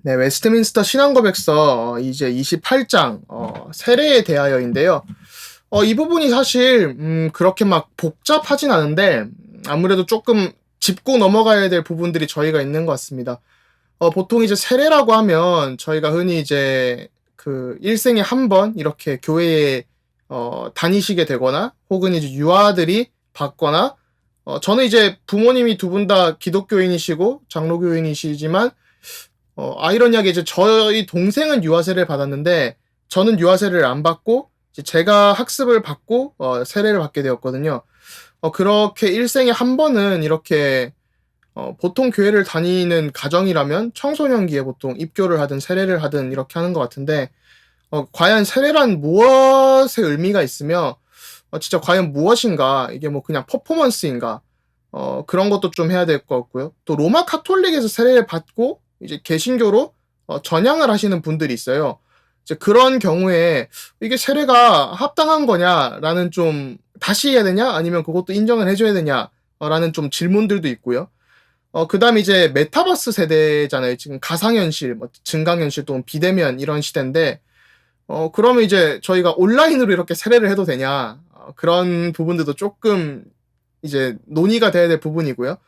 네, 웨스트민스터 신앙고백서 이제 28장 세례에 대하여인데요. 이 부분이 사실 그렇게 막 복잡하진 않은데 아무래도 조금 짚고 넘어가야 될 부분들이 저희가 있는 것 같습니다. 보통 이제 세례라고 하면 저희가 흔히 이제 그 일생에 한 번 이렇게 교회에 다니시게 되거나 혹은 이제 유아들이 받거나 저는 이제 부모님이 두 분 다 기독교인이시고 장로교인이시지만 아이러니하게 이제 저희 동생은 유아세례를 받았는데 저는 유아세례를 안 받고 이제 제가 학습을 받고 세례를 받게 되었거든요. 그렇게 일생에 한 번은 이렇게 보통 교회를 다니는 가정이라면 청소년기에 보통 입교를 하든 세례를 하든 이렇게 하는 것 같은데 과연 세례란 무엇의 의미가 있으며 진짜 과연 무엇인가, 이게 뭐 그냥 퍼포먼스인가, 그런 것도 좀 해야 될 것 같고요. 또 로마 카톨릭에서 세례를 받고 이제 개신교로 전향을 하시는 분들이 있어요. 이제 그런 경우에 이게 세례가 합당한 거냐라는, 좀 다시 해야 되냐 아니면 그것도 인정을 해줘야 되냐라는 좀 질문들도 있고요. 그 다음에 이제 메타버스 세대잖아요. 지금 가상현실, 뭐 증강현실 또는 비대면 이런 시대인데 그러면 이제 저희가 온라인으로 이렇게 세례를 해도 되냐, 그런 부분들도 조금 이제 논의가 돼야 될 부분이고요.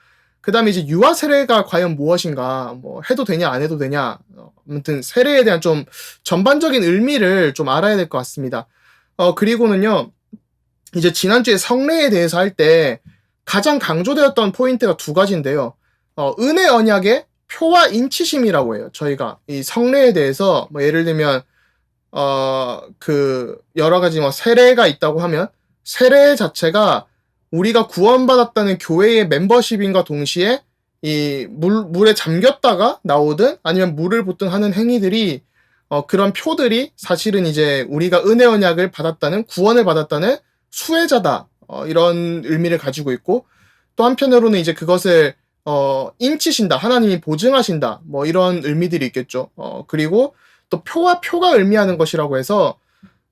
그 다음에 이제 유아 세례가 과연 무엇인가, 뭐 해도 되냐 안 해도 되냐, 아무튼 세례에 대한 좀 전반적인 의미를 좀 알아야 될 것 같습니다. 그리고는요, 이제 지난주에 성례에 대해서 할 때 가장 강조되었던 포인트가 두 가지인데요. 은혜 언약의 표와 인치심이라고 해요. 저희가 이 성례에 대해서 뭐 예를 들면 그 여러 가지 뭐 세례가 있다고 하면 세례 자체가 우리가 구원받았다는 교회의 멤버십인과 동시에 이 물에 잠겼다가 나오든 아니면 물을 붓든 하는 행위들이, 그런 표들이 사실은 이제 우리가 은혜 언약을 받았다는, 구원을 받았다는 수혜자다, 이런 의미를 가지고 있고, 또 한편으로는 이제 그것을 인치신다, 하나님이 보증하신다, 뭐 이런 의미들이 있겠죠. 그리고 또 표와 표가 의미하는 것이라고 해서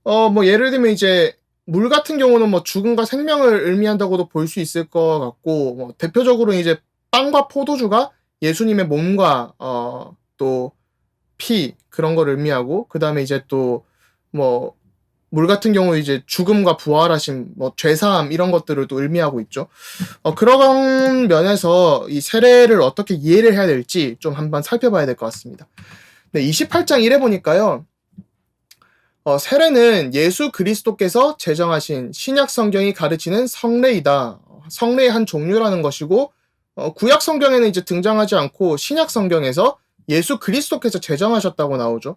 뭐 예를 들면 이제 물 같은 경우는 뭐 죽음과 생명을 의미한다고도 볼 수 있을 것 같고, 뭐 대표적으로 이제 빵과 포도주가 예수님의 몸과 또 피, 그런 걸 의미하고, 그 다음에 이제 또 뭐 물 같은 경우 이제 죽음과 부활하심, 뭐 죄사함, 이런 것들을 또 의미하고 있죠. 그런 면에서 이 세례를 어떻게 이해를 해야 될지 좀 한번 살펴봐야 될 것 같습니다. 네, 28장 1에 보니까요. 세례는 예수 그리스도께서 제정하신 신약 성경이 가르치는 성례이다. 성례의 한 종류라는 것이고, 구약 성경에는 이제 등장하지 않고 신약 성경에서 예수 그리스도께서 제정하셨다고 나오죠.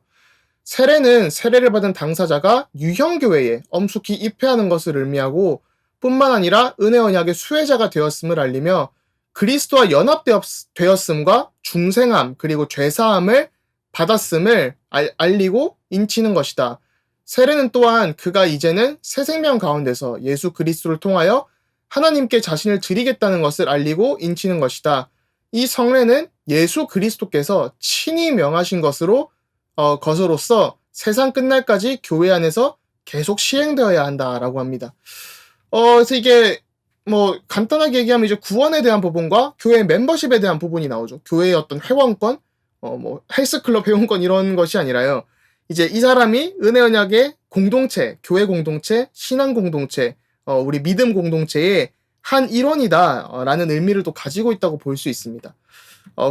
세례는 세례를 받은 당사자가 유형교회에 엄숙히 입회하는 것을 의미하고, 뿐만 아니라 은혜 언약의 수혜자가 되었음을 알리며 그리스도와 연합되었음과 중생함 그리고 죄사함을 받았음을 알리고 인치는 것이다. 세례는 또한 그가 이제는 새 생명 가운데서 예수 그리스도를 통하여 하나님께 자신을 드리겠다는 것을 알리고 인치는 것이다. 이 성례는 예수 그리스도께서 친히 명하신 것으로서 세상 끝날까지 교회 안에서 계속 시행되어야 한다라고 합니다. 그래서 이게 뭐 간단하게 얘기하면 이제 구원에 대한 부분과 교회 멤버십에 대한 부분이 나오죠. 교회의 어떤 회원권, 뭐 헬스클럽 회원권 이런 것이 아니라요. 이제 이 사람이 은혜 언약의 공동체, 교회 공동체, 신앙 공동체, 우리 믿음 공동체의 한 일원이다라는 의미를 또 가지고 있다고 볼 수 있습니다.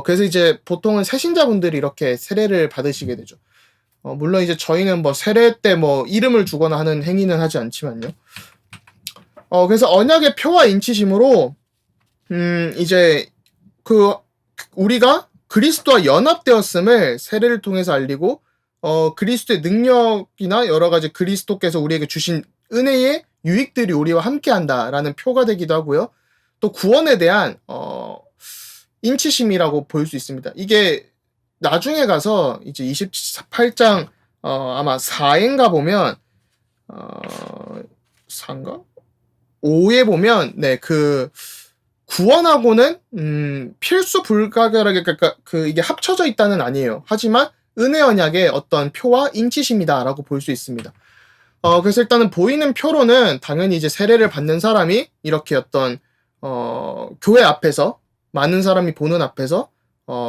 그래서 이제 보통은 새신자분들이 이렇게 세례를 받으시게 되죠. 물론 이제 저희는 뭐 세례 때 뭐 이름을 주거나 하는 행위는 하지 않지만요. 그래서 언약의 표와 인치심으로 이제 그 우리가 그리스도와 연합되었음을 세례를 통해서 알리고, 그리스도의 능력이나 여러 가지 그리스도께서 우리에게 주신 은혜의 유익들이 우리와 함께한다라는 표가 되기도 하고요. 또 구원에 대한 인치심이라고 볼 수 있습니다. 이게 나중에 가서 이제 28장 아마 4인가 보면 4인가? 5에 보면 그 구원하고는 필수 불가결하게, 그러니까 이게 합쳐져 있다는 아니에요. 하지만 은혜 언약의 어떤 표와 인치심이다라고 볼 수 있습니다. 그래서 일단은 보이는 표로는 당연히 이제 세례를 받는 사람이 이렇게 어떤 교회 앞에서, 많은 사람이 보는 앞에서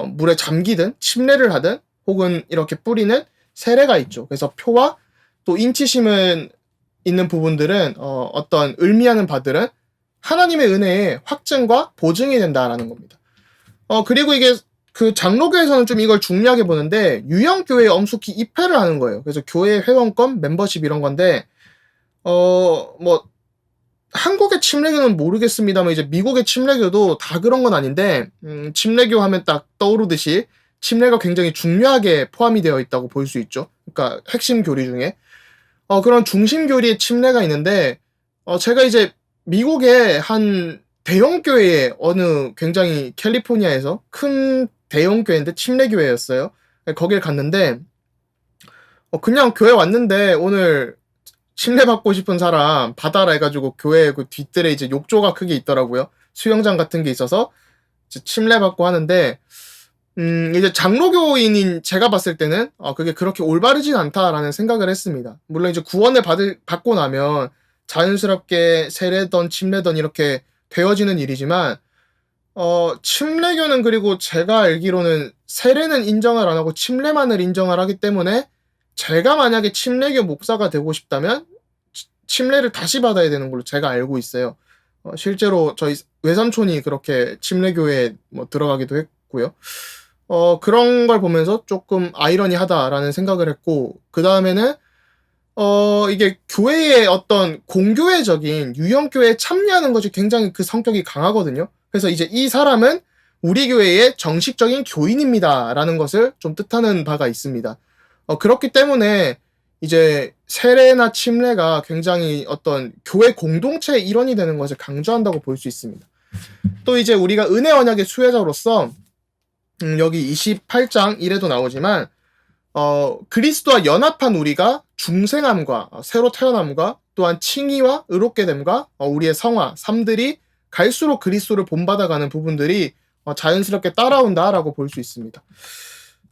물에 잠기든 침례를 하든 혹은 이렇게 뿌리는 세례가 있죠. 그래서 표와 또 인치심은 있는 부분들은 어떤 의미하는 바들은 하나님의 은혜의 확증과 보증이 된다라는 겁니다. 그리고 이게 그 장로교에서는 좀 이걸 중요하게 보는데 유형교회에 엄숙히 입회를 하는 거예요. 그래서 교회 회원권, 멤버십 이런 건데 뭐 한국의 침례교는 모르겠습니다만 이제 미국의 침례교도 다 그런 건 아닌데 침례교 하면 딱 떠오르듯이 침례가 굉장히 중요하게 포함이 되어 있다고 볼 수 있죠. 그러니까 핵심 교리 중에 그런 중심 교리의 침례가 있는데 제가 이제 미국의 한 대형 교회에 어느 굉장히 캘리포니아에서 큰 대형 교회인데 침례교회였어요. 거길 갔는데 그냥 교회 왔는데 오늘 침례 받고 싶은 사람 받아라 해가지고 교회 그 뒷뜰에 이제 욕조가 크게 있더라고요. 수영장 같은 게 있어서 침례 받고 하는데 이제 장로교인인 제가 봤을 때는 그게 그렇게 올바르진 않다라는 생각을 했습니다. 물론 이제 구원을 받고 나면 자연스럽게 세례던 침례던 이렇게 되어지는 일이지만 침례교는 그리고 제가 알기로는 세례는 인정을 안 하고 침례만을 인정을 하기 때문에 제가 만약에 침례교 목사가 되고 싶다면 침례를 다시 받아야 되는 걸로 제가 알고 있어요. 실제로 저희 외삼촌이 그렇게 침례교회에 들어가기도 했고요. 그런 걸 보면서 조금 아이러니하다라는 생각을 했고, 그 다음에는 이게 교회의 어떤 공교회적인 유형교회에 참여하는 것이 굉장히 그 성격이 강하거든요. 그래서 이제 이 사람은 우리 교회의 정식적인 교인입니다라는 것을 좀 뜻하는 바가 있습니다. 그렇기 때문에 이제 세례나 침례가 굉장히 어떤 교회 공동체의 일원이 되는 것을 강조한다고 볼 수 있습니다. 또 이제 우리가 은혜 언약의 수혜자로서 여기 28장 1에도 나오지만 그리스도와 연합한 우리가 중생함과 새로 태어남과 또한 칭의와 의롭게 됨과 우리의 성화, 삶들이 갈수록 그리스도를 본받아가는 부분들이 자연스럽게 따라온다라고 볼 수 있습니다.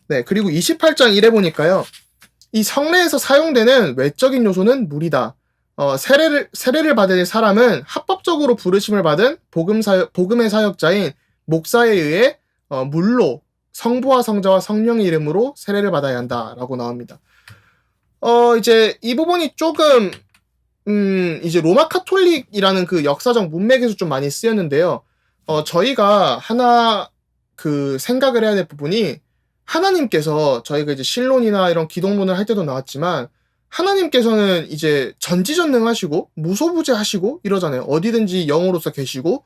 네, 그리고 28장 1에 보니까요. 이 성례에서 사용되는 외적인 요소는 물이다. 세례를 받을 사람은 합법적으로 부르심을 받은 복음의 사역자인 목사에 의해 물로 성부와 성자와 성령의 이름으로 세례를 받아야 한다라고 나옵니다. 이제 이 부분이 조금 이제 로마 카톨릭이라는 그 역사적 문맥에서 좀 많이 쓰였는데요. 저희가 하나 그 생각을 해야 될 부분이 하나님께서 저희가 이제 신론이나 이런 기독론을 할 때도 나왔지만 하나님께서는 이제 전지전능하시고 무소부재하시고 이러잖아요. 어디든지 영으로서 계시고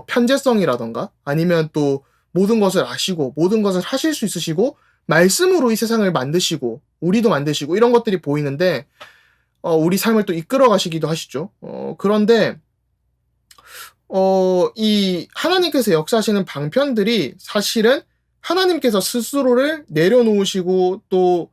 편재성이라던가 아니면 또 모든 것을 아시고 모든 것을 하실 수 있으시고 말씀으로 이 세상을 만드시고 우리도 만드시고 이런 것들이 보이는데 우리 삶을 또 이끌어 가시기도 하시죠. 그런데 이 하나님께서 역사하시는 방편들이 사실은 하나님께서 스스로를 내려놓으시고 또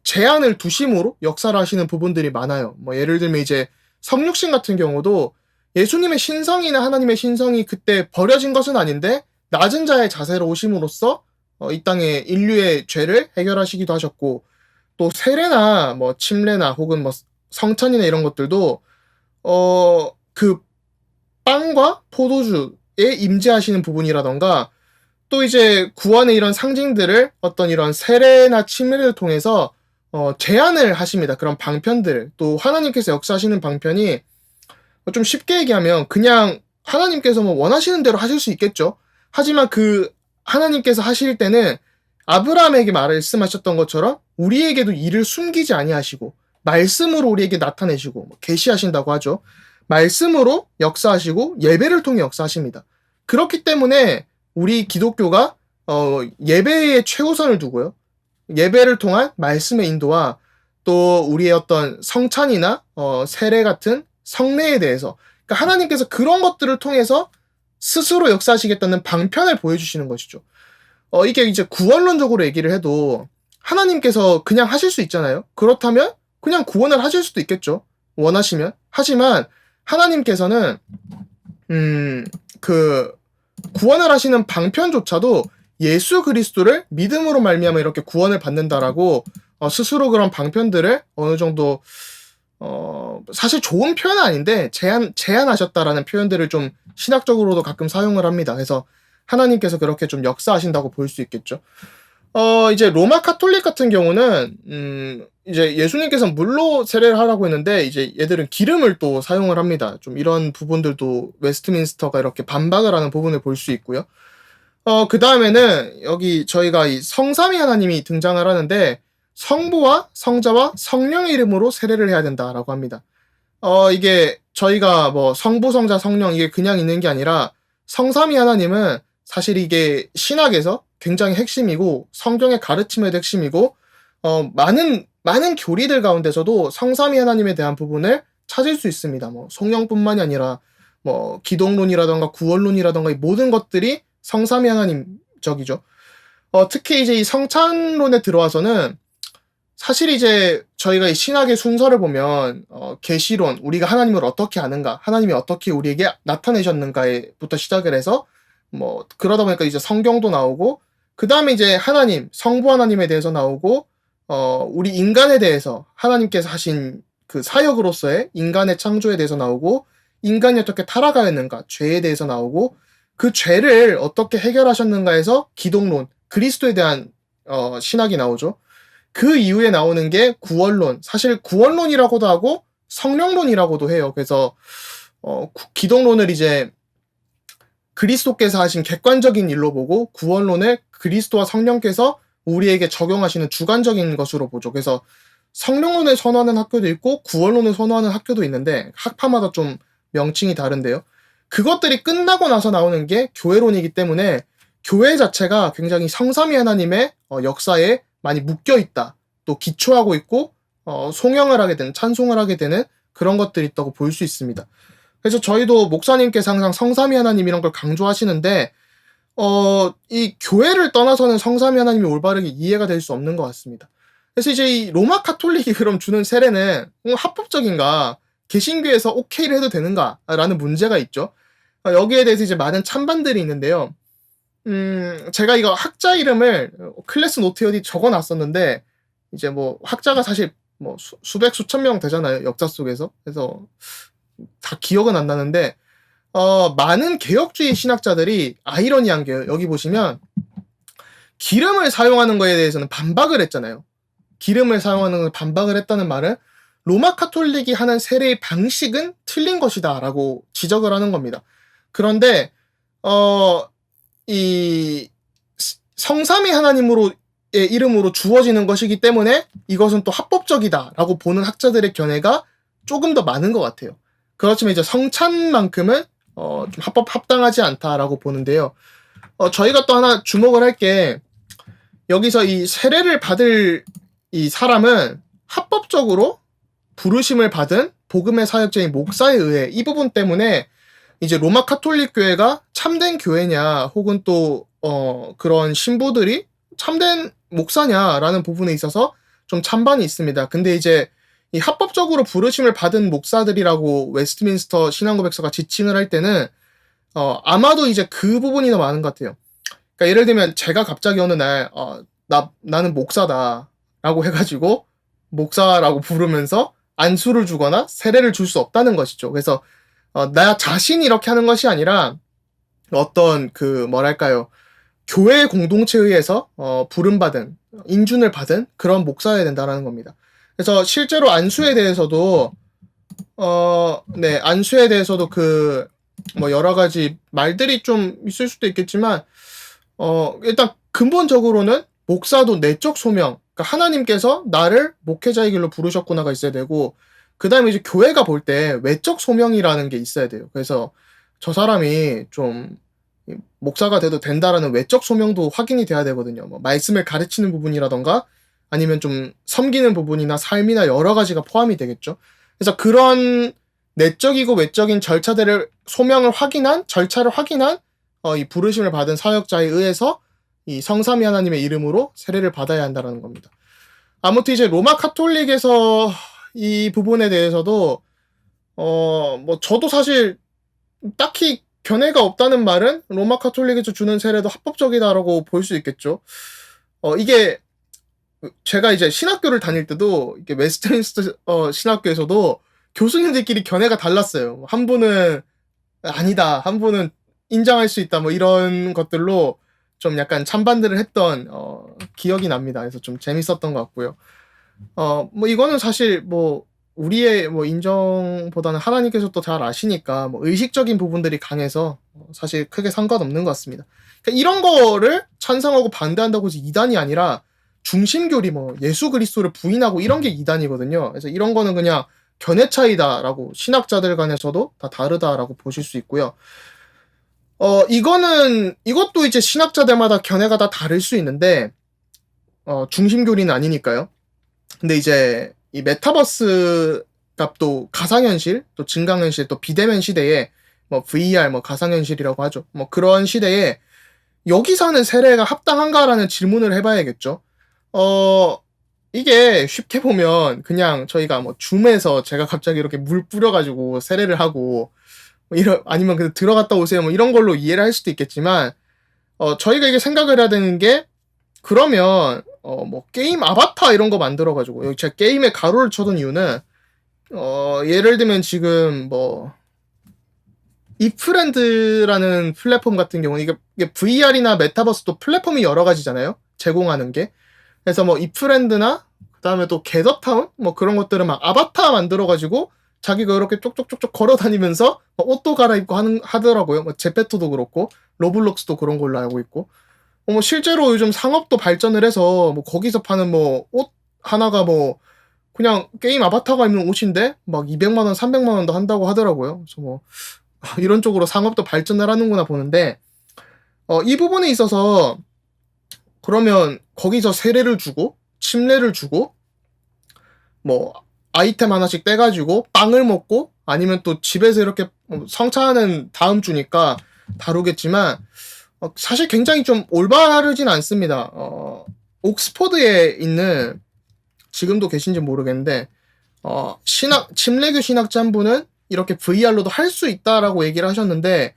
제한을 두심으로 역사를 하시는 부분들이 많아요. 예를 들면 이제 성육신 같은 경우도 예수님의 신성이나 하나님의 신성이 그때 버려진 것은 아닌데 낮은 자의 자세로 오심으로써 이 땅의 인류의 죄를 해결하시기도 하셨고 또 세례나 침례나 혹은 성찬이나 이런 것들도 그 빵과 포도주에 임재하시는 부분이라던가 또 이제 구원의 이런 상징들을 어떤 이런 세례나 침례를 통해서 제한을 하십니다. 그런 방편들 또 하나님께서 역사하시는 방편이 좀 쉽게 얘기하면 그냥 하나님께서 원하시는 대로 하실 수 있겠죠. 하지만 그 하나님께서 하실 때는 아브라함에게 말씀하셨던 것처럼 우리에게도 이를 숨기지 아니하시고 말씀으로 우리에게 나타내시고 계시하신다고 하죠. 말씀으로 역사하시고 예배를 통해 역사하십니다. 그렇기 때문에 우리 기독교가 예배에 최우선을 두고요. 예배를 통한 말씀의 인도와 또 우리의 어떤 성찬이나 세례 같은 성례에 대해서 그러니까 하나님께서 그런 것들을 통해서 스스로 역사하시겠다는 방편을 보여주시는 것이죠. 이게 이제 구원론적으로 얘기를 해도 하나님께서 그냥 하실 수 있잖아요. 그렇다면 그냥 구원을 하실 수도 있겠죠. 원하시면. 하지만 하나님께서는 그 구원을 하시는 방편조차도 예수 그리스도를 믿음으로 말미암아 이렇게 구원을 받는다라고 스스로 그런 방편들을 어느 정도 사실 좋은 표현은 아닌데 제한하셨다라는 표현들을 좀 신학적으로도 가끔 사용을 합니다. 그래서 하나님께서 그렇게 좀 역사하신다고 볼 수 있겠죠. 이제 로마 카톨릭 같은 경우는 이제 예수님께서 물로 세례를 하라고 했는데 이제 얘들은 기름을 또 사용을 합니다. 좀 이런 부분들도 웨스트민스터가 이렇게 반박을 하는 부분을 볼 수 있고요. 그다음에는 여기 저희가 이 성삼위 하나님이 등장을 하는데 성부와 성자와 성령의 이름으로 세례를 해야 된다라고 합니다. 이게 저희가 뭐 성부, 성자, 성령 이게 그냥 있는 게 아니라 성삼위 하나님은 사실 이게 신학에서 굉장히 핵심이고 성경의 가르침에도 핵심이고 많은 교리들 가운데서도 성삼위 하나님에 대한 부분을 찾을 수 있습니다. 뭐 성령뿐만이 아니라 뭐 기독론이라던가 구원론이라던가 이 모든 것들이 성삼위 하나님적이죠. 특히 이제 이 성찬론에 들어와서는 사실 이제 저희가 이 신학의 순서를 보면 계시론, 우리가 하나님을 어떻게 아는가, 하나님이 어떻게 우리에게 나타내셨는가에부터 시작을 해서 뭐 그러다 보니까 이제 성경도 나오고 그 다음에 이제 하나님, 성부 하나님에 대해서 나오고 우리 인간에 대해서 하나님께서 하신 그 사역으로서의 인간의 창조에 대해서 나오고 인간이 어떻게 타락하였는가, 죄에 대해서 나오고 그 죄를 어떻게 해결하셨는가에서 기독론, 그리스도에 대한 신학이 나오죠. 그 이후에 나오는 게 구원론. 사실 구원론이라고도 하고 성령론이라고도 해요. 그래서 기독론을 이제 그리스도께서 하신 객관적인 일로 보고 구원론을 그리스도와 성령께서 우리에게 적용하시는 주관적인 것으로 보죠. 그래서 성령론을 선호하는 학교도 있고 구원론을 선호하는 학교도 있는데 학파마다 좀 명칭이 다른데요. 그것들이 끝나고 나서 나오는 게 교회론이기 때문에 교회 자체가 굉장히 성삼위 하나님의 역사에 많이 묶여 있다. 또 기초하고 있고 송영을 하게 되는, 찬송을 하게 되는 그런 것들이 있다고 볼 수 있습니다. 그래서 저희도 목사님께서 항상 성삼위 하나님 이런 걸 강조하시는데 이 교회를 떠나서는 성삼위 하나님이 올바르게 이해가 될 수 없는 것 같습니다. 그래서 이제 이 로마 카톨릭이 그럼 주는 세례는 합법적인가? 개신교에서 오케이를 해도 되는가? 라는 문제가 있죠. 여기에 대해서 이제 많은 찬반들이 있는데요. 제가 이거 학자 이름을 클래스 노트에 어디 적어놨었는데, 이제 뭐, 학자가 사실 뭐, 수백, 수천 명 되잖아요. 역사 속에서. 그래서 다 기억은 안 나는데, 많은 개혁주의 신학자들이 아이러니한 게, 여기 보시면, 기름을 사용하는 거에 대해서는 반박을 했잖아요. 기름을 사용하는 걸 반박을 했다는 말은, 로마 카톨릭이 하는 세례의 방식은 틀린 것이다. 라고 지적을 하는 겁니다. 그런데, 이 성삼위 하나님으로의 이름으로 주어지는 것이기 때문에 이것은 또 합법적이다라고 보는 학자들의 견해가 조금 더 많은 것 같아요. 그렇지만 이제 성찬만큼은 좀 합당하지 않다라고 보는데요. 저희가 또 하나 주목을 할 게 여기서 이 세례를 받을 이 사람은 합법적으로 부르심을 받은 복음의 사역자인 목사에 의해 이 부분 때문에 이제 로마 카톨릭 교회가 참된 교회냐 혹은 또 그런 신부들이 참된 목사냐라는 부분에 있어서 좀 찬반이 있습니다. 근데 이제 이 합법적으로 부르심을 받은 목사들이라고 웨스트민스터 신앙고백서가 지칭을 할 때는 아마도 이제 그 부분이 더 많은 것 같아요. 그러니까 예를 들면 제가 갑자기 어느 날 나는 목사다라고 해가지고 목사라고 부르면서 안수를 주거나 세례를 줄 수 없다는 것이죠. 그래서 나 자신이 이렇게 하는 것이 아니라 어떤 뭐랄까요, 교회 공동체에 의해서 부름받은, 인준을 받은 그런 목사여야 된다라는 겁니다. 그래서 실제로 안수에 대해서도 안수에 대해서도 뭐 여러 가지 말들이 좀 있을 수도 있겠지만 일단 근본적으로는 목사도 내적 소명, 그러니까 하나님께서 나를 목회자의 길로 부르셨구나가 있어야 되고, 그 다음에 이제 교회가 볼 때 외적 소명이라는 게 있어야 돼요. 그래서 저 사람이 좀 목사가 돼도 된다라는 외적 소명도 확인이 돼야 되거든요. 뭐 말씀을 가르치는 부분이라던가 아니면 좀 섬기는 부분이나 삶이나 여러 가지가 포함이 되겠죠. 그래서 그런 내적이고 외적인 절차들을 절차를 확인한 이 부르심을 받은 사역자에 의해서 이 성삼위 하나님의 이름으로 세례를 받아야 한다는 겁니다. 아무튼 이제 로마 카톨릭에서 이 부분에 대해서도 뭐 저도 사실 딱히 견해가 없다는 말은 로마 카톨릭에서 주는 세례도 합법적이다라고 볼 수 있겠죠. 이게 제가 이제 신학교를 다닐 때도 이게 웨스트민스터 신학교에서도 교수님들끼리 견해가 달랐어요. 한 분은 아니다, 한 분은 인정할 수 있다, 뭐 이런 것들로 좀 약간 찬반들을 했던 기억이 납니다. 그래서 좀 재밌었던 것 같고요. 뭐 이거는 사실 뭐 우리의 뭐 인정보다는 하나님께서 또 잘 아시니까 뭐 의식적인 부분들이 강해서 사실 크게 상관없는 것 같습니다. 그러니까 이런 거를 찬성하고 반대한다고 해서 이단이 아니라 중심교리 뭐 예수 그리스도를 부인하고 이런 게 이단이거든요. 그래서 이런 거는 그냥 견해 차이다라고 신학자들 간에서도 다 다르다라고 보실 수 있고요. 이것도 이제 신학자들마다 견해가 다 다를 수 있는데 중심교리는 아니니까요. 근데 이제 이 메타버스가 또 가상현실, 또 증강현실, 또 비대면 시대에 뭐 VR, 뭐 가상현실이라고 하죠. 뭐 그런 시대에 여기 사는 세례가 합당한가라는 질문을 해봐야겠죠. 이게 쉽게 보면 그냥 저희가 뭐 줌에서 제가 갑자기 이렇게 물 뿌려가지고 세례를 하고 뭐 아니면 그냥 들어갔다 오세요 뭐 이런 걸로 이해를 할 수도 있겠지만 저희가 이게 생각을 해야 되는 게 그러면 뭐 게임 아바타 이런 거 만들어가지고 여기 제가 게임에 가로를 쳐둔 이유는 예를 들면 지금 뭐 이프랜드라는 플랫폼 같은 경우는 이게 VR이나 메타버스도 플랫폼이 여러 가지잖아요. 제공하는 게. 그래서 뭐 이프랜드나 그다음에 또 게더타운 뭐 그런 것들은 막 아바타 만들어가지고 자기가 이렇게 쪽쪽쪽쪽 걸어다니면서 옷도 갈아입고 하더라고요. 뭐 제페토도 그렇고 로블록스도 그런 걸로 알고 있고. 뭐 실제로 요즘 상업도 발전을 해서 뭐 거기서 파는 뭐 옷 하나가 뭐 그냥 게임 아바타가 입는 옷인데 막 200만 원, 300만 원도 한다고 하더라고요. 그래서 뭐 이런 쪽으로 상업도 발전을 하는구나 보는데 이 부분에 있어서 그러면 거기서 세례를 주고 침례를 주고 뭐 아이템 하나씩 떼가지고 빵을 먹고 아니면 또 집에서 이렇게 성찬하는 다음 주니까 다루겠지만 사실 굉장히 좀 올바르진 않습니다. 옥스퍼드에 있는 지금도 계신지 모르겠는데 침례교 신학자 한 분은 이렇게 VR로도 할 수 있다라고 얘기를 하셨는데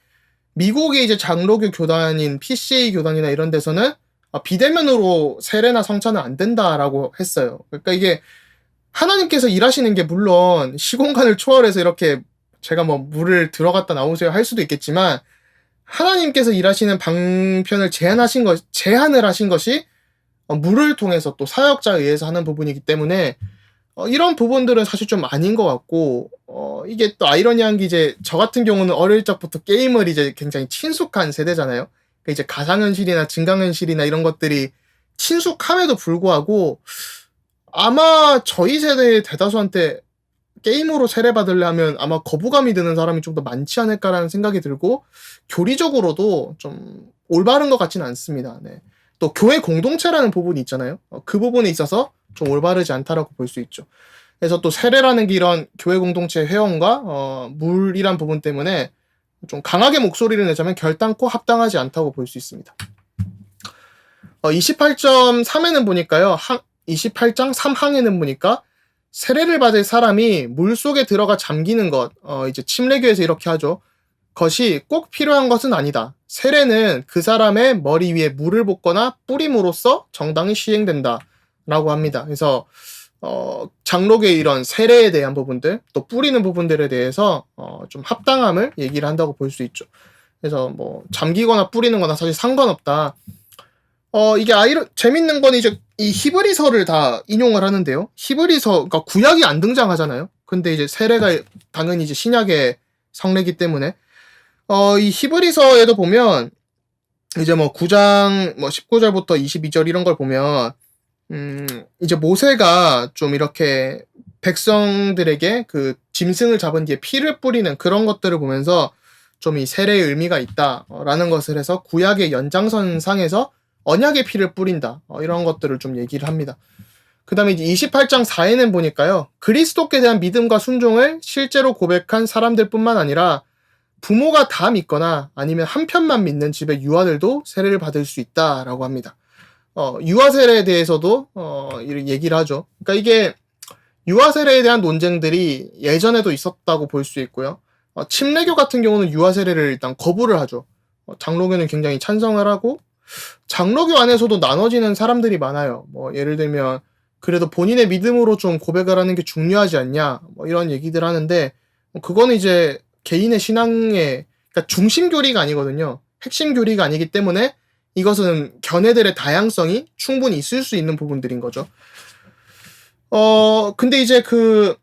미국의 이제 장로교 교단인 PCA 교단이나 이런 데서는 비대면으로 세례나 성찬은 안 된다라고 했어요. 그러니까 이게 하나님께서 일하시는 게 물론 시공간을 초월해서 이렇게 제가 뭐 물을 들어갔다 나오세요 할 수도 있겠지만 하나님께서 일하시는 방편을 제한을 하신 것이 물을 통해서 또 사역자에 의해서 하는 부분이기 때문에 이런 부분들은 사실 좀 아닌 것 같고 이게 또 아이러니한 게 이제 저 같은 경우는 어릴 적부터 게임을 이제 굉장히 친숙한 세대잖아요. 그러니까 이제 가상현실이나 증강현실이나 이런 것들이 친숙함에도 불구하고 아마 저희 세대의 대다수한테 게임으로 세례받으려면 아마 거부감이 드는 사람이 좀 더 많지 않을까라는 생각이 들고 교리적으로도 좀 올바른 것 같지는 않습니다. 네. 또 교회 공동체라는 부분이 있잖아요. 그 부분에 있어서 좀 올바르지 않다라고 볼 수 있죠. 그래서 또 세례라는 게 이런 교회 공동체 회원과 물이란 부분 때문에 좀 강하게 목소리를 내자면 결단코 합당하지 않다고 볼 수 있습니다. 28.3에는 보니까요. 28장 3항에는 보니까 세례를 받을 사람이 물 속에 들어가 잠기는 것, 이제 침례교에서 이렇게 하죠. 것이 꼭 필요한 것은 아니다. 세례는 그 사람의 머리 위에 물을 붓거나 뿌림으로써 정당히 시행된다. 라고 합니다. 그래서, 장로교의 이런 세례에 대한 부분들, 또 뿌리는 부분들에 대해서, 좀 합당함을 얘기를 한다고 볼 수 있죠. 그래서 뭐, 잠기거나 뿌리는 거나 사실 상관없다. 이게 재밌는 건 이제 이 히브리서를 다 인용을 하는데요. 히브리서, 그러니까 구약이 안 등장하잖아요. 근데 이제 세례가 당연히 이제 신약의 성례기 때문에, 이 히브리서에도 보면, 이제 뭐 9장, 뭐 19절부터 22절 이런 걸 보면, 이제 모세가 좀 이렇게 백성들에게 그 짐승을 잡은 뒤에 피를 뿌리는 그런 것들을 보면서 좀 이 세례의 의미가 있다라는 것을 해서 구약의 연장선상에서 언약의 피를 뿌린다. 이런 것들을 좀 얘기를 합니다. 그 다음에 이제 28장 4에는 보니까요. 그리스도께 대한 믿음과 순종을 실제로 고백한 사람들 뿐만 아니라 부모가 다 믿거나 아니면 한편만 믿는 집의 유아들도 세례를 받을 수 있다라고 합니다. 유아 세례에 대해서도 이런 얘기를 하죠. 그러니까 이게 유아 세례에 대한 논쟁들이 예전에도 있었다고 볼 수 있고요. 침례교 같은 경우는 유아 세례를 일단 거부를 하죠. 장로교는 굉장히 찬성을 하고 장로교 안에서도 나눠지는 사람들이 많아요. 뭐 예를 들면 그래도 본인의 믿음으로 좀 고백을 하는 게 중요하지 않냐 뭐 이런 얘기들 하는데 그거는 이제 개인의 신앙의 그러니까 중심 교리가 아니거든요. 핵심 교리가 아니기 때문에 이것은 견해들의 다양성이 충분히 있을 수 있는 부분들인 거죠. 근데 이제 그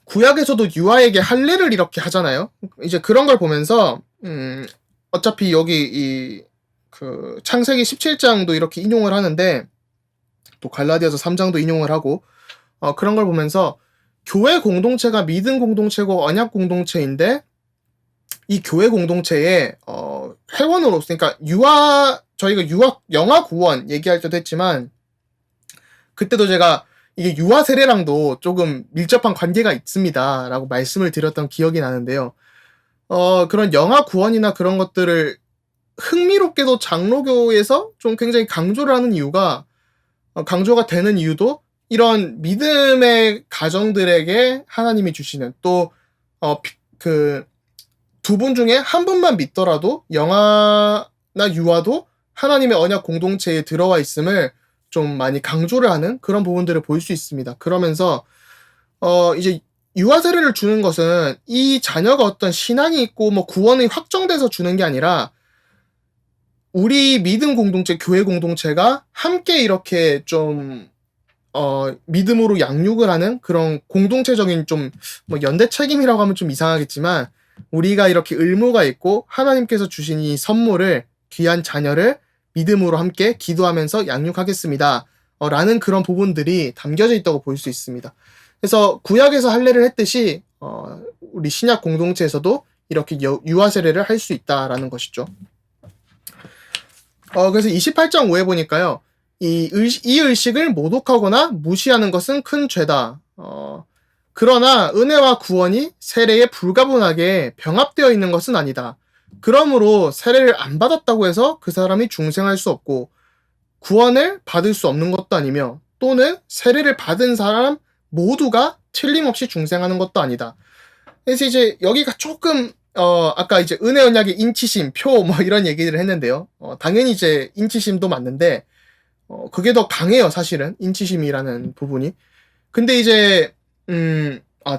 구약에서도 유아에게 할례를 이렇게 하잖아요. 이제 그런 걸 보면서 어차피 여기 그 창세기 17장도 이렇게 인용을 하는데 또 갈라디아서 3장도 인용을 하고 그런 걸 보면서 교회 공동체가 믿음 공동체고 언약 공동체인데 이 교회 공동체에 회원으로서 그러니까 저희가 영아 구원 얘기할 때도 했지만 그때도 제가 이게 유아 세례랑도 조금 밀접한 관계가 있습니다라고 말씀을 드렸던 기억이 나는데요. 그런 영아 구원이나 그런 것들을 흥미롭게도 장로교에서 좀 굉장히 강조를 하는 이유가 강조가 되는 이유도 이런 믿음의 가정들에게 하나님이 주시는 또 그 두 분 중에 한 분만 믿더라도 영아나 유아도 하나님의 언약 공동체에 들어와 있음을 좀 많이 강조를 하는 그런 부분들을 볼 수 있습니다. 그러면서 이제 유아 세례를 주는 것은 이 자녀가 어떤 신앙이 있고 뭐 구원이 확정돼서 주는 게 아니라 우리 믿음 공동체, 교회 공동체가 함께 이렇게 좀 믿음으로 양육을 하는 그런 공동체적인 좀 뭐 연대 책임이라고 하면 좀 이상하겠지만 우리가 이렇게 의무가 있고 하나님께서 주신 이 선물을 귀한 자녀를 믿음으로 함께 기도하면서 양육하겠습니다. 라는 그런 부분들이 담겨져 있다고 볼 수 있습니다. 그래서 구약에서 할례를 했듯이 우리 신약 공동체에서도 이렇게 유아 세례를 할 수 있다라는 것이죠. 그래서 28장 5에 보니까요. 이 의식을 모독하거나 무시하는 것은 큰 죄다. 그러나 은혜와 구원이 세례에 불가분하게 병합되어 있는 것은 아니다. 그러므로 세례를 안 받았다고 해서 그 사람이 중생할 수 없고 구원을 받을 수 없는 것도 아니며 또는 세례를 받은 사람 모두가 틀림없이 중생하는 것도 아니다. 그래서 이제 여기가 조금 아까 이제 은혜 언약의 인치심, 표 뭐 이런 얘기를 했는데요. 당연히 이제 인치심도 맞는데 그게 더 강해요, 사실은. 인치심이라는 부분이. 근데 이제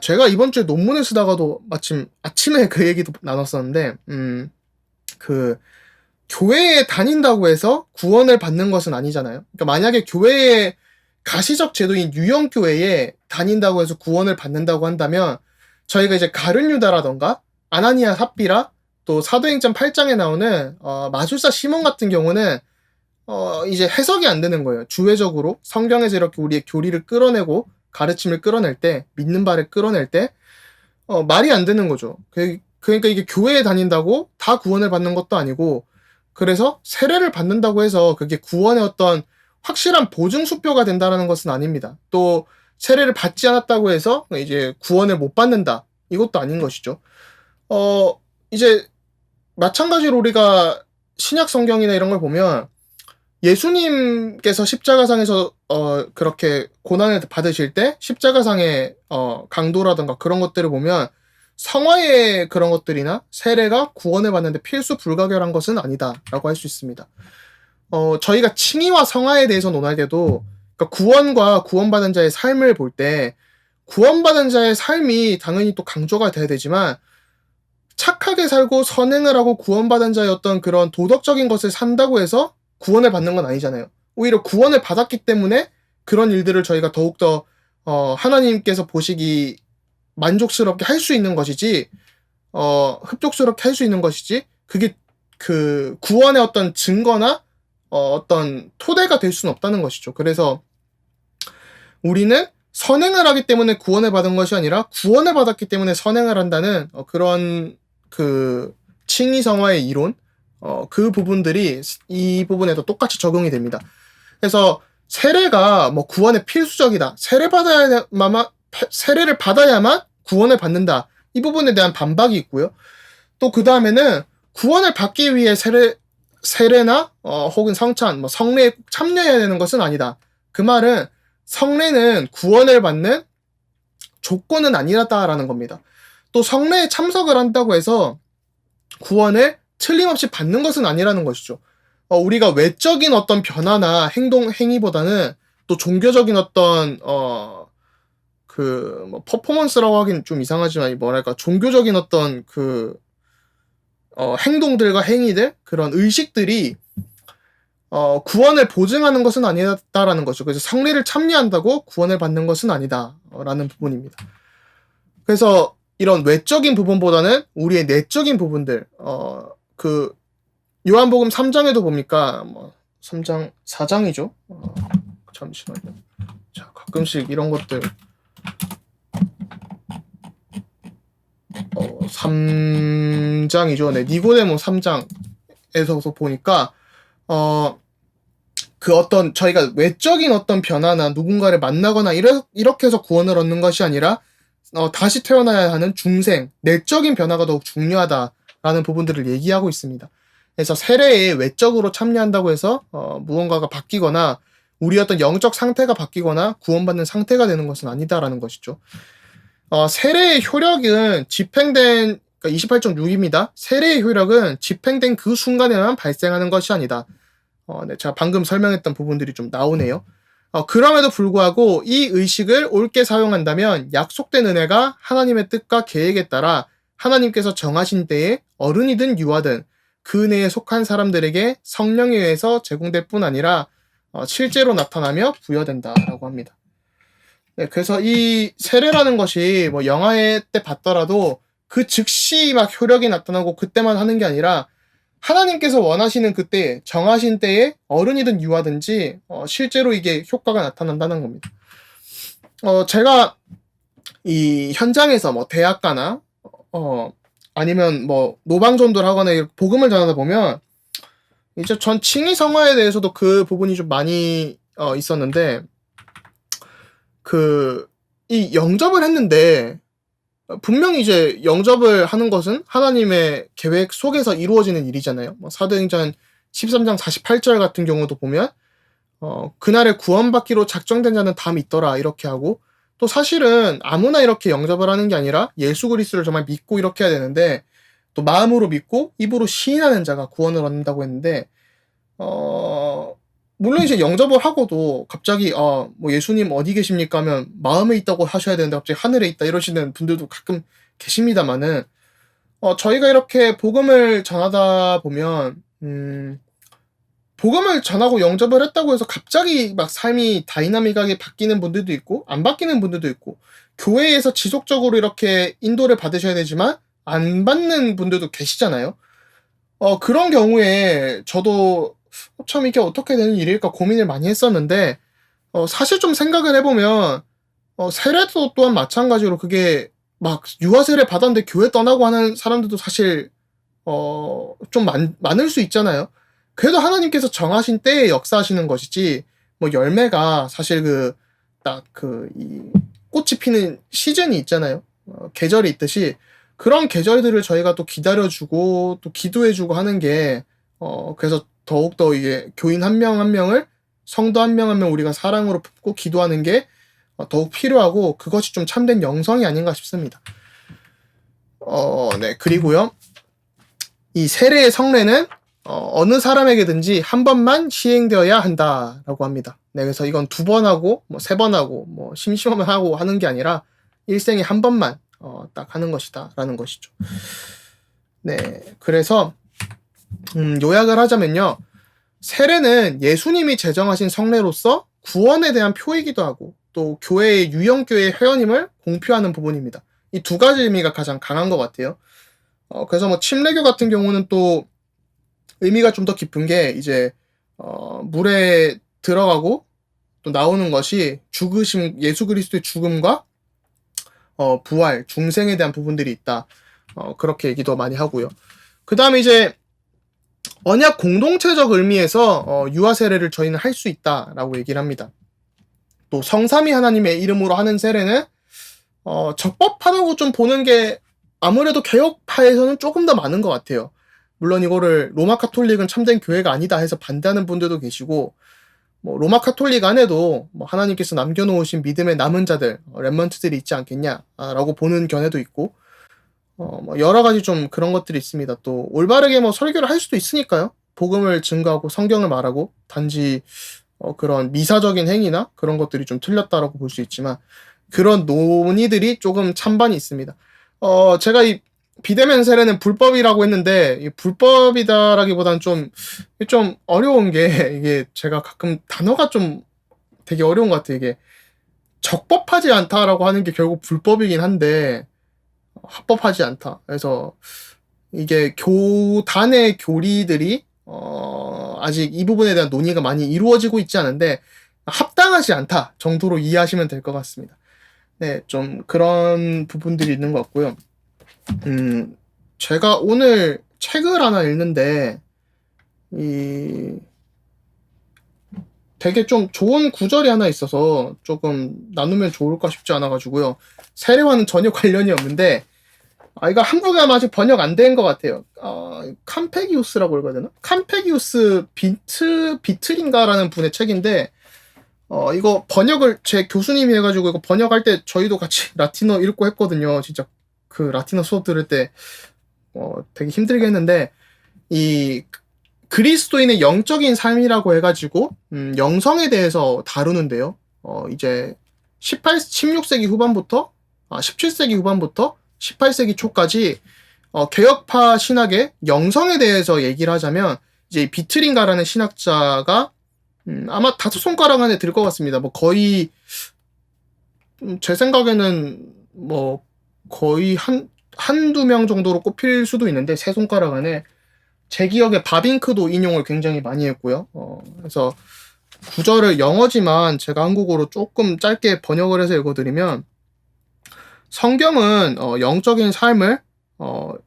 제가 이번 주에 논문을 쓰다가도 마침 아침에 그 얘기도 나눴었는데 그 교회에 다닌다고 해서 구원을 받는 것은 아니잖아요. 그러니까 만약에 교회에 가시적 제도인 유형교회에 다닌다고 해서 구원을 받는다고 한다면 저희가 이제 가룟 유다라던가 아나니아 삽비라 또 사도행전 8장에 나오는 마술사 시몬 같은 경우는 이제 해석이 안 되는 거예요. 주회적으로 성경에서 이렇게 우리의 교리를 끌어내고 가르침을 끌어낼 때 믿는 바를 끌어낼 때 말이 안 되는 거죠. 그러니까 이게 교회에 다닌다고 다 구원을 받는 것도 아니고 그래서 세례를 받는다고 해서 그게 구원의 어떤 확실한 보증 수표가 된다는 것은 아닙니다. 또 세례를 받지 않았다고 해서 이제 구원을 못 받는다. 이것도 아닌 것이죠. 이제 마찬가지로 우리가 신약 성경이나 이런 걸 보면 예수님께서 십자가상에서 그렇게 고난을 받으실 때 십자가상의 강도라든가 그런 것들을 보면 성화의 그런 것들이나 세례가 구원을 받는데 필수 불가결한 것은 아니다라고 할 수 있습니다. 저희가 칭의와 성화에 대해서 논할 때도 그러니까 구원과 구원받은 자의 삶을 볼 때 구원받은 자의 삶이 당연히 또 강조가 돼야 되지만 착하게 살고 선행을 하고 구원받은 자의 어떤 그런 도덕적인 것을 산다고 해서 구원을 받는 건 아니잖아요. 오히려 구원을 받았기 때문에 그런 일들을 저희가 더욱더 하나님께서 보시기 만족스럽게 할 수 있는 것이지 흡족스럽게 할 수 있는 것이지 그게 그 구원의 어떤 증거나 어떤 토대가 될 수는 없다는 것이죠. 그래서 우리는 선행을 하기 때문에 구원을 받은 것이 아니라 구원을 받았기 때문에 선행을 한다는 그런 그 칭의성화의 이론 그 부분들이 이 부분에도 똑같이 적용이 됩니다. 그래서 세례가 뭐 구원의 필수적이다. 세례를 받아야만 구원을 받는다. 이 부분에 대한 반박이 있고요. 또 그 다음에는 구원을 받기 위해 세례나 혹은 성찬, 뭐 성례에 꼭 참여해야 되는 것은 아니다. 그 말은 성례는 구원을 받는 조건은 아니다라는 겁니다. 또 성례에 참석을 한다고 해서 구원을 틀림없이 받는 것은 아니라는 것이죠. 우리가 외적인 어떤 변화나 행위보다는 또 종교적인 어떤 뭐 퍼포먼스라고 하긴 좀 이상하지만 뭐랄까 종교적인 어떤 행동들과 행위들 그런 의식들이 구원을 보증하는 것은 아니다라는 거죠. 그래서 성례를 참여한다고 구원을 받는 것은 아니다라는 부분입니다. 그래서 이런 외적인 부분보다는 우리의 내적인 부분들, 그 요한복음 3장에도 보니까 3장 4장이죠. 잠시만요. 자, 가끔씩 이런 것들 3장이죠. 네, 니고데모 3장에서 보니까 그 어떤 저희가 외적인 어떤 변화나 누군가를 만나거나 이렇게 해서 구원을 얻는 것이 아니라 다시 태어나야 하는 중생, 내적인 변화가 더욱 중요하다라는 부분들을 얘기하고 있습니다. 그래서 세례에 외적으로 참여한다고 해서 무언가가 바뀌거나 우리 어떤 영적 상태가 바뀌거나 구원받는 상태가 되는 것은 아니다라는 것이죠. 세례의 효력은 집행된, 그러니까 28.6입니다. 세례의 효력은 집행된 그 순간에만 발생하는 것이 아니다. 네, 제가 방금 설명했던 부분들이 좀 나오네요. 그럼에도 불구하고 이 의식을 옳게 사용한다면 약속된 은혜가 하나님의 뜻과 계획에 따라 하나님께서 정하신 때에 어른이든 유아든 그 은혜에 속한 사람들에게 성령에 의해서 제공될 뿐 아니라 실제로 나타나며 부여된다라고 합니다. 네, 그래서 이 세례라는 것이 뭐 영화의 때 봤더라도 그 즉시 막 효력이 나타나고 그때만 하는 게 아니라 하나님께서 원하시는 그때, 정하신 때에 어른이든 유아든지 실제로 이게 효과가 나타난다는 겁니다. 제가 이 현장에서 뭐 대학가나 아니면 뭐 노방전도를 하거나 복음을 전하다 보면 이제 전 칭의 성화에 대해서도 그 부분이 좀 많이 있었는데 이 영접을 했는데 분명히 이제 영접을 하는 것은 하나님의 계획 속에서 이루어지는 일이잖아요. 뭐 사도행전 13장 48절 같은 경우도 보면 그날에 구원받기로 작정된 자는 다 믿더라 이렇게 하고 또 사실은 아무나 이렇게 영접을 하는 게 아니라 예수 그리스도를 정말 믿고 이렇게 해야 되는데 또 마음으로 믿고 입으로 시인하는 자가 구원을 얻는다고 했는데 물론 이제 영접을 하고도 갑자기 뭐 예수님 어디 계십니까 하면 마음에 있다고 하셔야 되는데 갑자기 하늘에 있다 이러시는 분들도 가끔 계십니다만은 저희가 이렇게 복음을 전하다 보면 복음을 전하고 영접을 했다고 해서 갑자기 막 삶이 다이나믹하게 바뀌는 분들도 있고 안 바뀌는 분들도 있고 교회에서 지속적으로 이렇게 인도를 받으셔야 되지만 안 받는 분들도 계시잖아요. 그런 경우에 저도 참 이게 어떻게 되는 일일까 고민을 많이 했었는데 사실 좀 생각을 해보면 세례도 또한 마찬가지로 그게 막 유아 세례 받았는데 교회 떠나고 하는 사람들도 사실 좀 많을 수 있잖아요. 그래도 하나님께서 정하신 때에 역사하시는 것이지 뭐 열매가 사실 이 꽃이 피는 시즌이 있잖아요. 계절이 있듯이 그런 계절들을 저희가 또 기다려주고 또 기도해주고 하는 게 그래서 더욱더 이게 교인 한 명 한 명을 성도 한 명 한 명 우리가 사랑으로 품고 기도하는 게 더욱 필요하고 그것이 좀 참된 영성이 아닌가 싶습니다. 네, 그리고요. 이 세례의 성례는 어느 사람에게든지 한 번만 시행되어야 한다라고 합니다. 네, 그래서 이건 2번 하고 뭐 3번 하고 뭐 심심하면 하고 하는 게 아니라 일생에 한 번만 딱 하는 것이다라는 것이죠. 네, 그래서 요약을 하자면요. 세례는 예수님이 제정하신 성례로서 구원에 대한 표이기도 하고 또 교회의 유형교회의 회원임을 공표하는 부분입니다. 이 2가지 의미가 가장 강한 것 같아요. 그래서 뭐 침례교 같은 경우는 또 의미가 좀 더 깊은 게 이제 물에 들어가고 또 나오는 것이 죽으심 예수 그리스도의 죽음과 부활 중생에 대한 부분들이 있다. 그렇게 얘기도 많이 하고요. 그 다음에 이제 언약 공동체적 의미에서 유아 세례를 저희는 할 수 있다라고 얘기를 합니다. 또 성삼위 하나님의 이름으로 하는 세례는 적법하다고 좀 보는 게 아무래도 개혁파에서는 조금 더 많은 것 같아요. 물론 이거를 로마 카톨릭은 참된 교회가 아니다 해서 반대하는 분들도 계시고 뭐 로마 카톨릭 안에도 뭐 하나님께서 남겨놓으신 믿음의 남은 자들 렘넌트들이 있지 않겠냐라고 보는 견해도 있고 뭐 여러 가지 좀 그런 것들이 있습니다. 또 올바르게 뭐 설교를 할 수도 있으니까요. 복음을 증거하고 성경을 말하고 단지 그런 미사적인 행위나 그런 것들이 좀 틀렸다라고 볼 수 있지만 그런 논의들이 조금 찬반이 있습니다. 제가 이 비대면 세례는 불법이라고 했는데 이 불법이다라기보다는 좀 어려운 게 이게 제가 가끔 단어가 좀 되게 어려운 것 같아요. 이게 적법하지 않다라고 하는 게 결국 불법이긴 한데 합법하지 않다. 그래서 이게 교단의 교리들이 아직 이 부분에 대한 논의가 많이 이루어지고 있지 않은데 합당하지 않다 정도로 이해하시면 될 것 같습니다. 네, 좀 그런 부분들이 있는 것 같고요. 제가 오늘 책을 하나 읽는데 이 되게 좀 좋은 구절이 하나 있어서 조금 나누면 좋을까 싶지 않아가지고요. 세례와는 전혀 관련이 없는데 이거 한국에 아마 아직 번역 안 된 것 같아요. 캄페기우스라고 읽어야 되나? 캄페기우스 비틀인가라는 분의 책인데 이거 번역을 제 교수님이 해가지고 이거 번역할 때 저희도 같이 라틴어 읽고 했거든요. 진짜 그 라틴어 수업 들을 때 되게 힘들게 했는데 이 그리스도인의 영적인 삶이라고 해가지고 영성에 대해서 다루는데요. 이제 16세기 후반부터 17세기 후반부터 18세기 초까지 개혁파 신학의 영성에 대해서 얘기를 하자면 이제 비트링가라는 신학자가 아마 5손가락 안에 들 것 같습니다. 뭐 거의 제 생각에는 뭐 거의 한두 명 정도로 꼽힐 수도 있는데 3손가락 안에 제 기억에 바빙크도 인용을 굉장히 많이 했고요. 그래서 구절을 영어지만 제가 한국어로 조금 짧게 번역을 해서 읽어드리면 성경은 영적인 삶을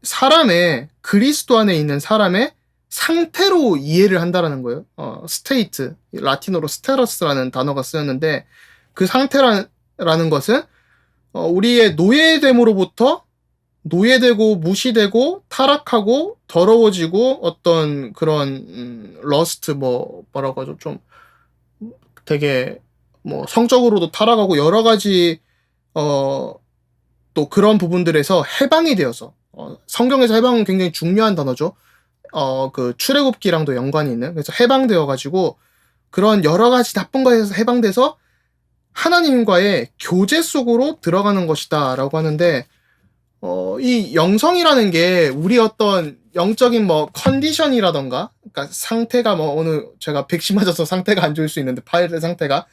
사람의 그리스도 안에 있는 사람의 상태로 이해를 한다라는 거예요. 스테이트, 라틴어로 스테러스라는 단어가 쓰였는데 그 상태라는 것은 우리의 노예됨으로부터 노예되고 무시되고 타락하고 더러워지고 어떤 그런 러스트 뭐라고 하죠? 좀 되게 뭐 성적으로도 타락하고 여러 가지 또 그런 부분들에서 해방이 되어서 성경에서 해방은 굉장히 중요한 단어죠. 그 출애굽기랑도 연관이 있는 그래서 해방되어 가지고 그런 여러 가지 나쁜 것에서 해방돼서 하나님과의 교제 속으로 들어가는 것이다라고 하는데 이 영성이라는 게 우리 어떤 영적인 뭐 컨디션이라던가 그러니까 상태가 뭐 어느 제가 백신 맞아서 상태가 안 좋을 수 있는데 파일의 상태가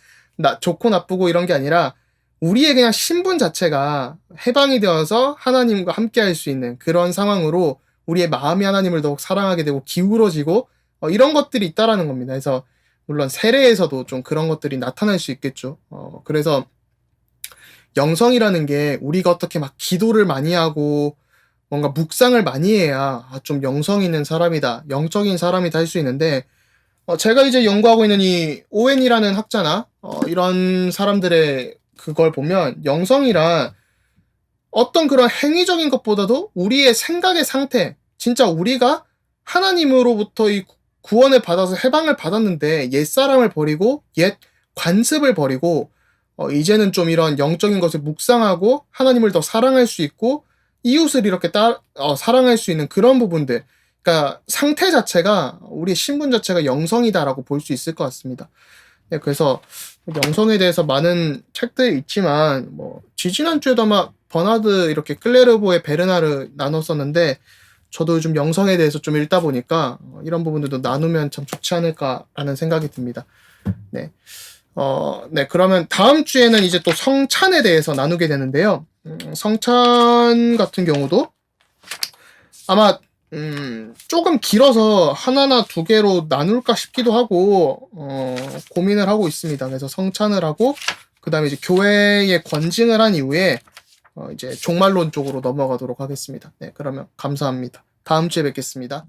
좋고 나쁘고 이런 게 아니라 우리의 그냥 신분 자체가 해방이 되어서 하나님과 함께 할 수 있는 그런 상황으로 우리의 마음이 하나님을 더욱 사랑하게 되고 기울어지고 이런 것들이 있다라는 겁니다. 그래서 물론 세례에서도 좀 그런 것들이 나타날 수 있겠죠. 그래서 영성이라는 게 우리가 어떻게 막 기도를 많이 하고 뭔가 묵상을 많이 해야 좀 영성 있는 사람이다, 영적인 사람이다 할 수 있는데 제가 이제 연구하고 있는 이 오웬이라는 학자나 이런 사람들의 그걸 보면 영성이란 어떤 그런 행위적인 것보다도 우리의 생각의 상태, 진짜 우리가 하나님으로부터 이 구원을 받아서 해방을 받았는데 옛사람을 버리고 옛 관습을 버리고 이제는 좀 이런 영적인 것을 묵상하고 하나님을 더 사랑할 수 있고 이웃을 이렇게 사랑할 수 있는 그런 부분들, 그러니까 상태 자체가 우리의 신분 자체가 영성이다라고 볼 수 있을 것 같습니다. 네, 그래서 영성에 대해서 많은 책들이 있지만 뭐 지지난주에도 아마 버나드 이렇게 클레르보의 베르나르 나눴었는데 저도 요즘 영성에 대해서 좀 읽다 보니까 이런 부분들도 나누면 참 좋지 않을까라는 생각이 듭니다. 네. 네, 그러면 다음 주에는 이제 또 성찬에 대해서 나누게 되는데요. 성찬 같은 경우도 아마 조금 길어서 하나나 두 개로 나눌까 싶기도 하고 고민을 하고 있습니다. 그래서 성찬을 하고 그 다음에 이제 교회에 권징을 한 이후에 이제 종말론 쪽으로 넘어가도록 하겠습니다. 네, 그러면 감사합니다. 다음 주에 뵙겠습니다.